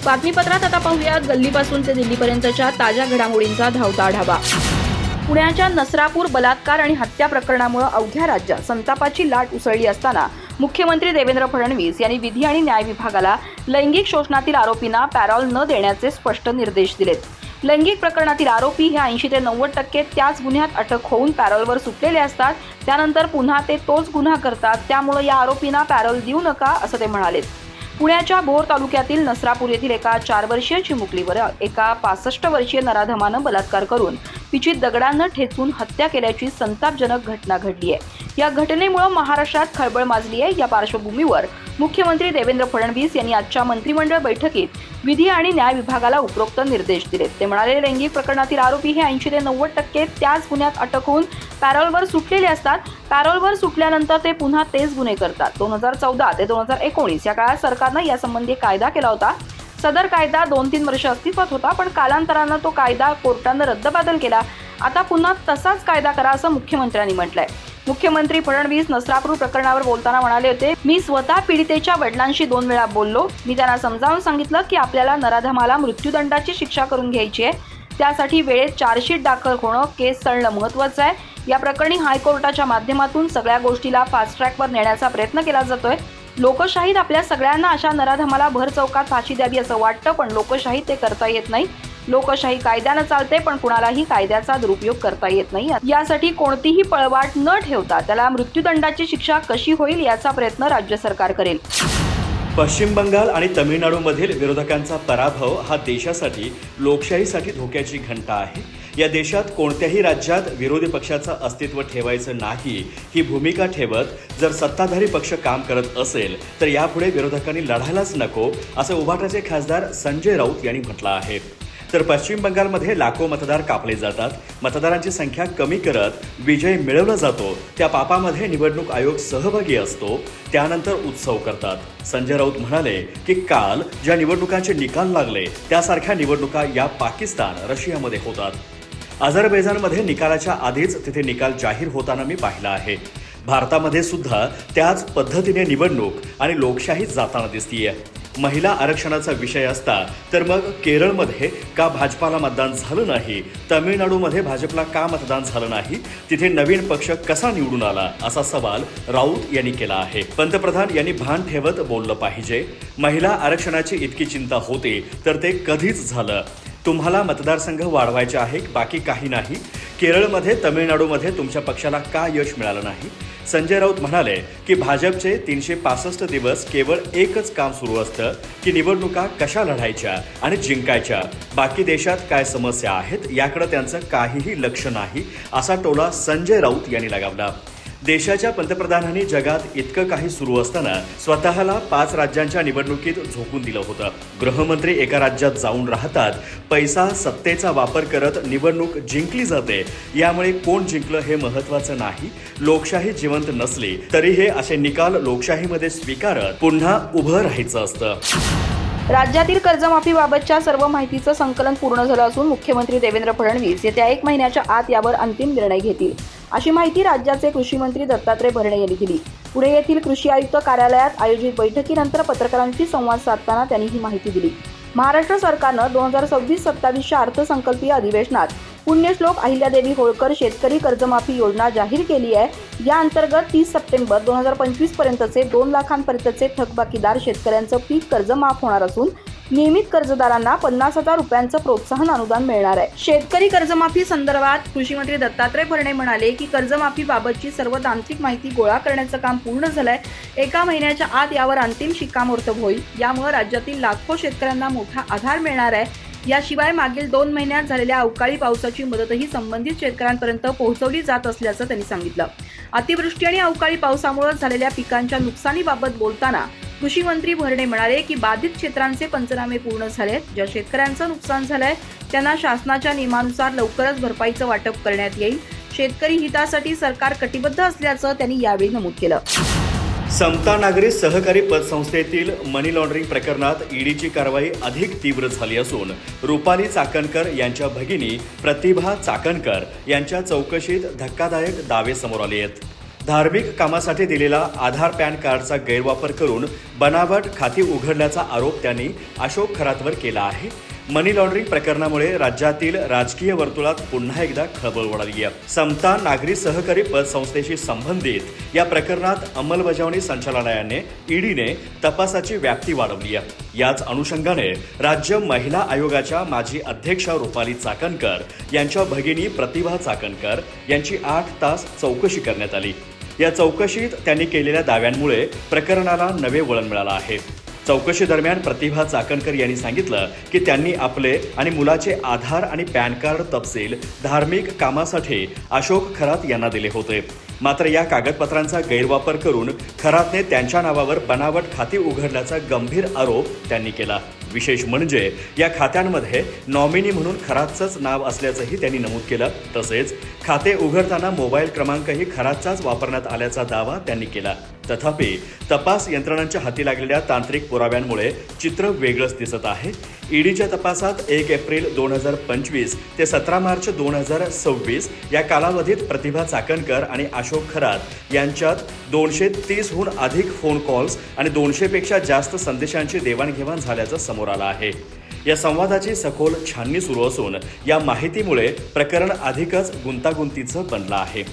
बातमीपत्रात आता पाहूया गल्लीपासून ते दिल्लीपर्यंतच्या ताज्या घडामोडींचा धावता आढावा। पुण्याच्या नसरापूर बलात्कार आणि हत्या प्रकरणामुळे अवघ्या राज्यात संतापाची लाट उसळली असताना मुख्यमंत्री देवेंद्र फडणवीस यांनी विधी आणि न्याय विभागाला लैंगिक शोषणातील आरोपींना पॅरोल न देण्याचे स्पष्ट निर्देश दिलेत। लैंगिक प्रकरणातील आरोपी हे 80 ते 90% त्याच गुन्ह्यात अटक होऊन पॅरोलवर सुटलेले असतात, त्यानंतर पुन्हा ते तोच गुन्हा करतात, त्यामुळे या आरोपींना पॅरोल देऊ नका असं ते म्हणाले। पुण्याच्या भोर तालुक्यातील नसरापूर येथील एका 4 वर्षीय चिमुकलीवर एका 65 वर्षीय नराधमानं बलात्कार करून तिची दगडानं ठेचून हत्या केल्याची संतापजनक घटना घडली आहे। या घटनेमुळे महाराष्ट्रात खळबळ माजली आहे। या पार्श्वभूमीवर मुख्यमंत्री देवेंद्र फडणवीस यांनी आजच्या मंत्रिमंडळ बैठकीत विधी आणि न्याय विभागाला उपरोक्त निर्देश दिले। ते म्हणाले, लैंगिक प्रकरणातील आरोपी हे 80 ते 90% त्याच गुन्ह्यात अटक होऊन पॅरोलवर सुटलेले असतात, पॅरोलवर सुटल्यानंतर ते पुन्हा तेच गुन्हे करतात। 2014 ते 2019 या काळात सरकारने यासंबंधी कायदा केला होता। सदर कायदा 2-3 वर्ष अस्तित्वात होता, पण कालांतराने तो कायदा कोर्टाने रद्दबातल केला। आता पुन्हा तसाच कायदा करा असं मुख्यमंत्र्यांनी म्हटलंय। मुख्यमंत्री फडणवीस नसरापूर प्रकरणावर बोलताना म्हणाले होते, मी स्वतः पीडितेच्या वडिलांशी 2 वेळा बोललो। मी त्यांना समजावून सांगितलं की आपल्याला नराधमाला मृत्यूदंडाची शिक्षा करून घ्यायची आहे, त्यासाठी वेळेत चार्जशीट दाखल होणं, केस चालणं महत्त्वाचं आहे। या प्रकरणी हायकोर्टाच्या माध्यमातून सगळ्या गोष्टीला फास्ट ट्रॅकवर नेण्याचा प्रयत्न केला जातोय। लोकशाहीत आपल्या सगळ्यांना अशा नराधमाला भर चौकात फाशी द्यावी असं वाटतं, पण लोकशाहीत ते करता येत नाही। लोकशाही कायद्यानं चालते, पण कुणालाही कायद्याचा दुरुपयोग करता येत नाही। यासाठी कोणतीही पळवाट न ठेवता त्याला मृत्यूदंडाची शिक्षा कशी होईल याचा प्रयत्न राज्य सरकार करेल। पश्चिम बंगाल आणि तमिळनाडूमधील विरोधकांचा पराभव हा देशासाठी, लोकशाहीसाठी धोक्याची घंटा आहे। या देशात कोणत्याही राज्यात विरोधी पक्षाचं अस्तित्व ठेवायचं नाही ही भूमिका ठेवत जर सत्ताधारी पक्ष काम करत असेल तर यापुढे विरोधकांनी लढायलाच नको असं उभाटाचे खासदार संजय राऊत यांनी म्हटलं आहे। तर पश्चिम बंगालमध्ये लाखो मतदार कापले जातात, मतदारांची संख्या कमी करत विजय मिळवला जातो, त्या पापामध्ये निवडणूक आयोग सहभागी असतो, त्यानंतर उत्सव करतात। संजय राऊत म्हणाले की काल ज्या निवडणुकांचे निकाल लागले त्यासारख्या निवडणुका या पाकिस्तान, रशियामध्ये होतात। अझरबैजानमध्ये निकालाच्या आधीच तिथे निकाल जाहीर होताना मी पाहिला आहे। भारतामध्ये सुद्धा त्याच पद्धतीने निवडणूक आणि लोकशाही जाताना दिसतीये। महिला आरक्षणाचा विषय असता तर मग केरळमध्ये का भाजपाला मतदान झालं नाही, तमिळनाडूमध्ये भाजपला का मतदान झालं नाही, तिथे नवीन पक्ष कसा निवडून आला असा सवाल राऊत यांनी केला आहे। पंतप्रधान यांनी भान ठेवत बोललं पाहिजे। महिला आरक्षणाची इतकी चिंता होती तर ते कधीच झालं। तुम्हाला मतदारसंघ वाढवायचे आहे, बाकी काही नाही। केरळमध्ये, तमिळनाडूमध्ये तुमच्या पक्षाला का यश मिळालं नाही? संजय राऊत म्हणाले की भाजपचे 365 दिवस केवळ एकच काम सुरू असतं की निवडणुका कशा लढायच्या आणि जिंकायच्या, बाकी देशात काय समस्या आहेत याकडे त्यांचं काहीही लक्ष नाही असा टोला संजय राऊत यांनी लगावला। देशाच्या पंतप्रधानांनी जगात इतकं काही सुरू असताना स्वतःला 5 राज्यांच्या निवडणुकीत झोकून दिलं होतं। गृहमंत्री एका राज्यात जाऊन राहतात, पैसा, सत्तेचा वापर करत निवडणूक जिंकली जाते, यामुळे कोण जिंकलं हे महत्त्वाचं नाही। लोकशाही जिवंत नसली तरी हे असे निकाल लोकशाहीमध्ये स्वीकारत पुन्हा उभं राहायचं असतं। राज्यातील कर्जमाफीबाबतच्या सर्व माहितीचं संकलन पूर्ण झालं असून मुख्यमंत्री देवेंद्र फडणवीस येत्या 1 महिन्याच्या आत यावर अंतिम निर्णय घेतील, अशी माहिती राज्याचे कृषी मंत्री दत्तात्रय भरणे यांनी दिली। पुणे येथील कृषी आयुक्त कार्यालयात आयोजित बैठकीनंतर पत्रकारांशी संवाद साधताना त्यांनी ही माहिती दिली। महाराष्ट्र सरकारनं 2026-27 अर्थसंकल्पीय अधिवेशनात पुण्यश्लोक अहिल्यादेवी होळकर शेतकरी कर्जमाफी योजना जाहीर केली आहे। या अंतर्गत 30 सप्टेंबर 2025 पर्यंतचे 2 लाखांपर्यंतचे थकबाकीदार शेतकऱ्यांचं पीक कर्ज माफ होणार असून नियमित कर्जदारांना 50,000 रुपयांचं प्रोत्साहन अनुदान मिळणार आहे। शेतकरी कर्जमाफी संदर्भात कृषी मंत्री दत्तात्रय भरणे म्हणाले की कर्जमाफीबाबतची सर्व तांत्रिक माहिती गोळा करण्याचं काम पूर्ण झालंय। 1 महिन्याच्या आत यावर अंतिम शिक्कामोर्तब होईल, यामुळे राज्यातील लाखो शेतकऱ्यांना मोठा आधार मिळणार आहे। याशिवाय मागील 2 महिन्यात झालेल्या अवकाळी पावसाची मदतही संबंधित शेतकऱ्यांपर्यंत पोहोचवली जात असल्याचं त्यांनी सांगितलं। अतिवृष्टी आणि अवकाळी पावसामुळे झालेल्या पिकांच्या नुकसानीबाबत बोलताना कृषी मंत्री भरणे म्हणाले की बाधित क्षेत्रांचे पंचनामे पूर्ण झालेत, ज्या शेतकऱ्यांचं नुकसान झालंय त्यांना शासनाच्या नियमानुसार लवकरच भरपाईचं वाटप करण्यात येईल। शेतकरी हितासाठी सरकार कटिबद्ध असल्याचं त्यांनी यावेळी नमूद केलं। समता नागरी सहकारी पतसंस्थेतील मनी लॉन्ड्रिंग प्रकरणात ईडीची कारवाई अधिक तीव्र झाली असून रुपाली चाकणकर यांच्या भगिनी प्रतिभा चाकणकर यांच्या चौकशीत धक्कादायक दावे समोर आले आहेत। धार्मिक कामासाठी दिलेला आधार पॅन कार्डचा गैरवापर करून बनावट खाती उघडल्याचा आरोप त्यांनी अशोक खरातवर केला आहे. मनी लॉन्ड्रिंग प्रकरणामुळे राज्यातील राजकीय वर्तुळात पुन्हा एकदा खळबळ उडाली आहे. समता नागरी सहकारी पतसंस्थेशी संबंधित या प्रकरणात अंमलबजावणी संचालनालयाने ईडीने तपासाची व्याप्ती वाढवली आहे. याच अनुषंगाने राज्य महिला आयोगाच्या माजी अध्यक्षा रुपाली चाकणकर यांच्या भगिनी प्रतिभा चाकणकर यांची 8 तास चौकशी करण्यात आली. या चौकशीत त्यांनी केलेल्या दाव्यांमुळे प्रकरणाला नवे वळण मिळालं आहे. चौकशी दरम्यान प्रतिभा चाकणकर यांनी सांगितलं की त्यांनी आपले आणि मुलाचे आधार आणि पॅन कार्ड तपशील धार्मिक कामासाठी अशोक खरात यांना दिले होते. मात्र या कागदपत्रांचा गैरवापर करून खरातने त्यांच्या नावावर बनावट खाती उघडल्याचा गंभीर आरोप त्यांनी केला. विशेष म्हणजे या खात्यांमध्ये नॉमिनी म्हणून खरातचंच नाव असल्याचंही त्यांनी नमूद केलं. तसेच खाते उघडताना मोबाईल क्रमांकही खरातचाच वापरण्यात आल्याचा दावा त्यांनी केला. तथापि तपास यंत्रणांच्या हाती लागलेल्या तांत्रिक पुराव्यांमुळे चित्र वेगळंच दिसत आहे. ईडीच्या तपासात 1 एप्रिल 2025 ते 17 मार्च 2026 या कालावधीत प्रतिभा चाकणकर आणि अशोक खरात यांच्यात 230हून अधिक फोन कॉल्स आणि 200पेक्षा जास्त संदेशांची देवाणघेवाण झाल्याचं समोर आलं आहे. या संवादाची सखोल छाननी सुरू असून या माहितीमुळे प्रकरण अधिकच गुंतागुंतीचं बनलं आहे.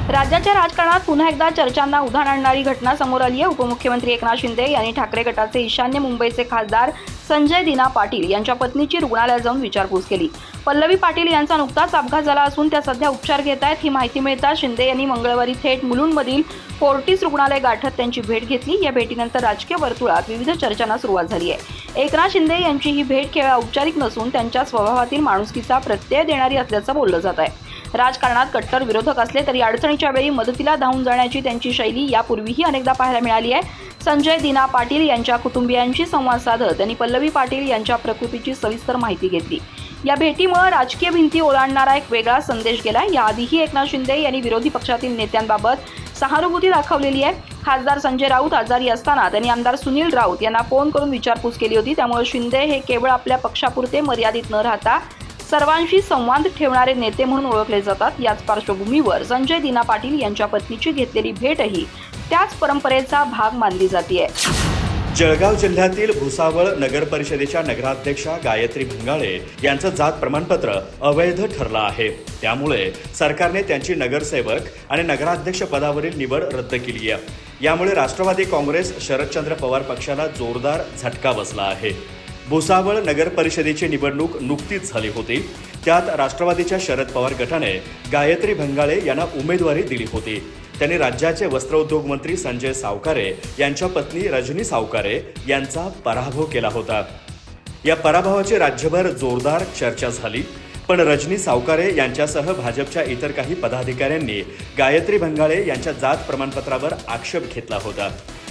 राज्याच्या राजकारणात पुन्हा एकदा चर्चांना उधाण आणणारी घटना समोर आली आहे. उपमुख्यमंत्री एकनाथ शिंदे यांनी ठाकरे गटाचे ईशान्य मुंबईचे खासदार संजय दिना पाटील यांच्या पत्नीची रुग्णालयात जाऊन विचारपूस केली. पल्लवी पाटील यांचा नुकताच अपघात झाला असून त्या सध्या उपचार घेत आहेत. ही माहिती मिळताच शिंदे यांनी मंगळवारी थेट मुलुंडमधील फोर्टिस रुग्णालय गाठत त्यांची भेट घेतली. या भेटीनंतर राजकीय वर्तुळात विविध चर्चांना सुरुवात झाली आहे. एकनाथ शिंदे यांची ही भेट केवळ औपचारिक नसून त्यांच्या स्वभावातील माणुसकीचा प्रत्यय देणारी असल्याचं बोललं जात आहे. राजकारणात कट्टर विरोधक असले तरी अडचणीच्या वेळी मदतीला धावून जाण्याची त्यांची शैली यापूर्वीही अनेकदा पाहायला मिळाली आहे. संजय दिना पाटील यांच्या कुटुंबियांशी संवाद साधत त्यांनी पल्लवी पाटील यांच्या प्रकृतीची सविस्तर माहिती घेतली. या भेटीमुळे राजकीय भिंती ओलांडणारा एक वेगळा संदेश गेला. याआधीही एकनाथ शिंदे यांनी विरोधी पक्षातील नेत्यांबाबत सहानुभूती दाखवलेली आहे. खासदार संजय राऊत आजारी असताना त्यांनी आमदार सुनील राऊत यांना फोन करून विचारपूस केली होती. त्यामुळे शिंदे हे केवळ आपल्या पक्षापुरते मर्यादित न राहता सर्वांशी संवाद ठेवणारे नेते म्हणून ओळखले जातात. याच पार्श्वभूमीवर संजय दिना पाटील यांच्या पत्नीची घेतलेली भेटही त्याच परंपरेचा भाग मानली जाते. जळगाव जिल्ह्यातील भुसावळ नगर परिषदेच्या नगराध्यक्षा गायत्री भंगाळे यांचं जात प्रमाणपत्र अवैध ठरलं आहे. त्यामुळे सरकारने त्यांची नगरसेवक आणि नगराध्यक्ष पदावरील निवड रद्द केली आहे. यामुळे राष्ट्रवादी काँग्रेस शरदचंद्र पवार पक्षाला जोरदार झटका बसला आहे. भुसावळ नगर परिषदेची निवडणूक नुकतीच झाली होती. त्यात राष्ट्रवादीच्या शरद पवार गटाने गायत्री भंगाळे यांना उमेदवारी दिली होती. त्यांनी राज्याचे वस्त्रोद्योग मंत्री संजय सावकारे यांच्या पत्नी रजनी सावकारे यांचा पराभव केला होता. या पराभवाची राज्यभर जोरदार चर्चा झाली. पण रजनी सावकारे यांच्यासह भाजपच्या इतर काही पदाधिकाऱ्यांनी गायत्री भंगाळे यांच्या जात प्रमाणपत्रावर आक्षेप घेतला होता.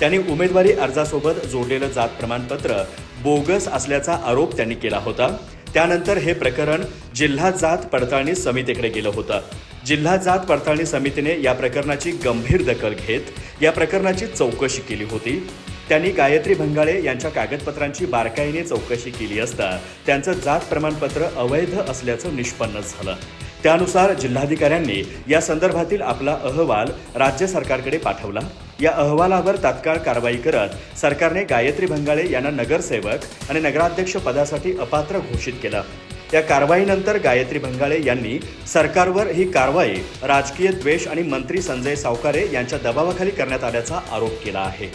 त्यांनी उमेदवारी अर्जासोबत जोडलेलं जात प्रमाणपत्र बोगस असल्याचा आरोप त्यांनी केला होता. त्यानंतर हे प्रकरण जिल्हा जात पडताळणी समितीकडे गेलं होतं. जिल्हा जात पडताळणी समितीने या प्रकरणाची गंभीर दखल घेत या प्रकरणाची चौकशी केली होती. त्यांनी गायत्री भंगाळे यांच्या कागदपत्रांची बारकाईने चौकशी केली असता त्यांचं जात प्रमाणपत्र अवैध असल्याचं निष्पन्न झालं. त्यानुसार जिल्हाधिकाऱ्यांनी या संदर्भातील आपला अहवाल राज्य सरकारकडे पाठवला. या अहवालावर तात्काळ कारवाई करत सरकारने गायत्री भंगाळे यांना नगरसेवक आणि नगराध्यक्ष पदासाठी अपात्र घोषित केलं. या कारवाईनंतर गायत्री भंगाळे यांनी सरकारवर ही कारवाई राजकीय द्वेष आणि मंत्री संजय सावकारे यांच्या दबावाखाली करण्यात आल्याचा आरोप केला आहे.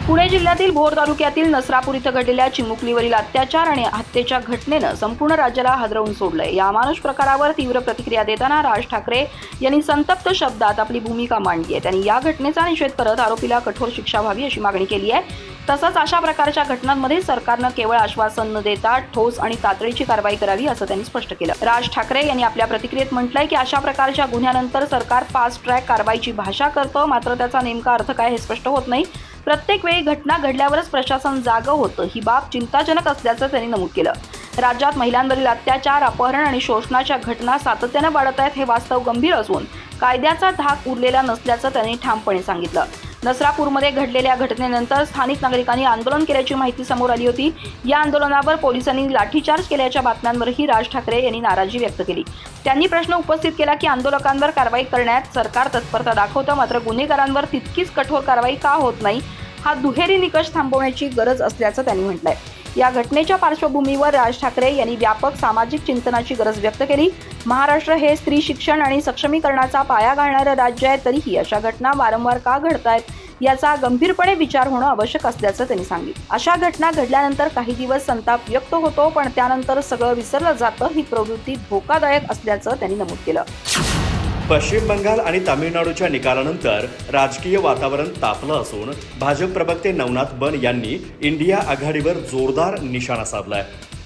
पुणे जिल्ह्यातील भोर तालुक्यातील नसरापूर इथं घडलेल्या चिमुकलीवरील अत्याचार आणि हत्येच्या घटनेनं संपूर्ण राज्याला हादरवून सोडलंय. या अमानुष प्रकारावर तीव्र प्रतिक्रिया देताना राज ठाकरे यांनी संतप्त शब्दात आपली भूमिका मांडली आहे. त्यांनी या घटनेचा निषेध करत आरोपीला कठोर शिक्षा व्हावी अशी मागणी केली आहे. तसंच अशा प्रकारच्या घटनांमध्ये सरकारनं केवळ आश्वासन न देता ठोस आणि तातडीची कारवाई करावी असं त्यांनी स्पष्ट केलं. राज ठाकरे यांनी आपल्या प्रतिक्रियेत म्हटलंय की अशा प्रकारच्या गुन्ह्यानंतर सरकार फास्ट ट्रॅक कारवाईची भाषा करतं, मात्र त्याचा नेमका अर्थ काय हे स्पष्ट होत नाही. प्रत्येक वेळी घटना घडल्यावरच प्रशासन जागं होतं, ही बाब चिंताजनक असल्याचं त्यांनी नमूद केलं. राज्यात महिलांवरील अत्याचार, अपहरण आणि शोषणाच्या घटना सातत्यानं वाढत आहेत. हे वास्तव गंभीर असून कायद्याचा धाक उरलेला नसल्याचं त्यांनी ठामपणे सांगितलं. नसरापूरमध्ये घडलेल्या घटनेनंतर स्थानिक नागरिकांनी आंदोलन केल्याची माहिती समोर आली होती. या आंदोलनावर पोलिसांनी लाठीचार्ज केल्याच्या बातम्यांवरही राज ठाकरे यांनी नाराजी व्यक्त केली. त्यांनी प्रश्न उपस्थित केला की आंदोलकांवर कारवाई करण्यात सरकार तत्परता दाखवतं, मात्र गुन्हेगारांवर तितकीच कठोर कारवाई का होत नाही, हा दुहेरी निकष थांबवण्याची गरज असल्याचं त्यांनी म्हटलंय. या घटनेच्या पार्श्वभूमीवर राज ठाकरे यांनी व्यापक सामाजिक चिंतनाची गरज व्यक्त केली. महाराष्ट्र हे स्त्री शिक्षण आणि सक्षमीकरणाचा पाया घालणारं राज्य आहे, तरीही अशा घटना वारंवार का घडतायत याचा गंभीरपणे विचार होणं आवश्यक असल्याचं त्यांनी सांगितलं. अशा घटना घडल्यानंतर काही दिवस संताप व्यक्त होतो, पण त्यानंतर सगळं विसरलं जातं. ही प्रवृत्ती धोकादायक असल्याचं त्यांनी नमूद केलं. पश्चिम बंगाल आणि तामिळनाडूच्या निकालानंतर राजकीय वातावरण तापलं असून भाजप प्रवक्ते नवनाथ बन यांनी इंडिया आघाडीवर जोरदार निशाणा साधलाय.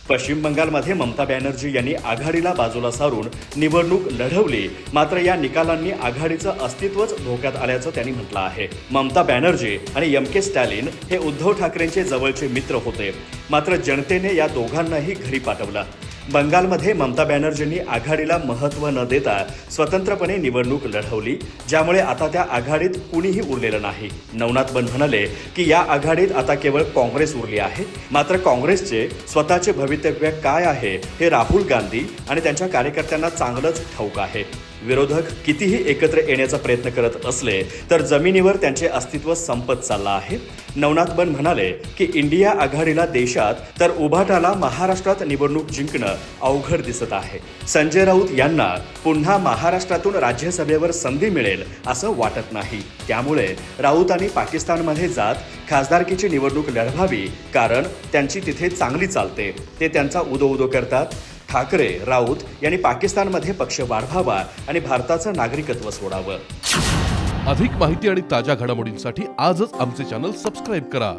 पश्चिम बंगालमध्ये ममता बॅनर्जी यांनी आघाडीला बाजूला सारून निवडणूक लढवली, मात्र या निकालांनी आघाडीचं अस्तित्वच धोक्यात आल्याचं त्यांनी म्हटलं आहे. ममता बॅनर्जी आणि एम.के. स्टॅलिन हे उद्धव ठाकरेंचे जवळचे मित्र होते, मात्र जनतेने या दोघांनाही घरी पाठवलं. बंगालमध्ये ममता बॅनर्जींनी आघाडीला महत्त्व न देता स्वतंत्रपणे निवडणूक लढवली, ज्यामुळे आता त्या आघाडीत कुणीही उरलेलं नाही. नवनाथ बन म्हणाले की या आघाडीत आता केवळ काँग्रेस उरली आहे, मात्र काँग्रेसचे स्वतःचे भवितव्य काय आहे हे राहुल गांधी आणि त्यांच्या कार्यकर्त्यांना चांगलंच ठाऊक आहे. विरोधक कितीही एकत्र येण्याचा प्रयत्न करत असले तर जमिनीवर त्यांचे अस्तित्व संपत चाललं आहे. नवनाथ बन म्हणाले की इंडिया आघाडीला देशात तर उभाटाला महाराष्ट्रात निवडणूक जिंकणं अवघड दिसत आहे. संजय राऊत यांना पुन्हा महाराष्ट्रातून राज्यसभेवर संधी मिळेल असं वाटत नाही. त्यामुळे राऊतांनी पाकिस्तानमध्ये जात खासदारकीची निवडणूक लढवावी, कारण त्यांची तिथे चांगली चालते. ते त्यांचा उदो करतात. ठाकरे राऊत यांनी पाकिस्तानमध्ये पक्ष वाढवावा आणि भारताचं नागरिकत्व सोडावं. अधिक माहिती आणि ताज्या घडामोडींसाठी आजच आमचे चॅनल सबस्क्राईब करा.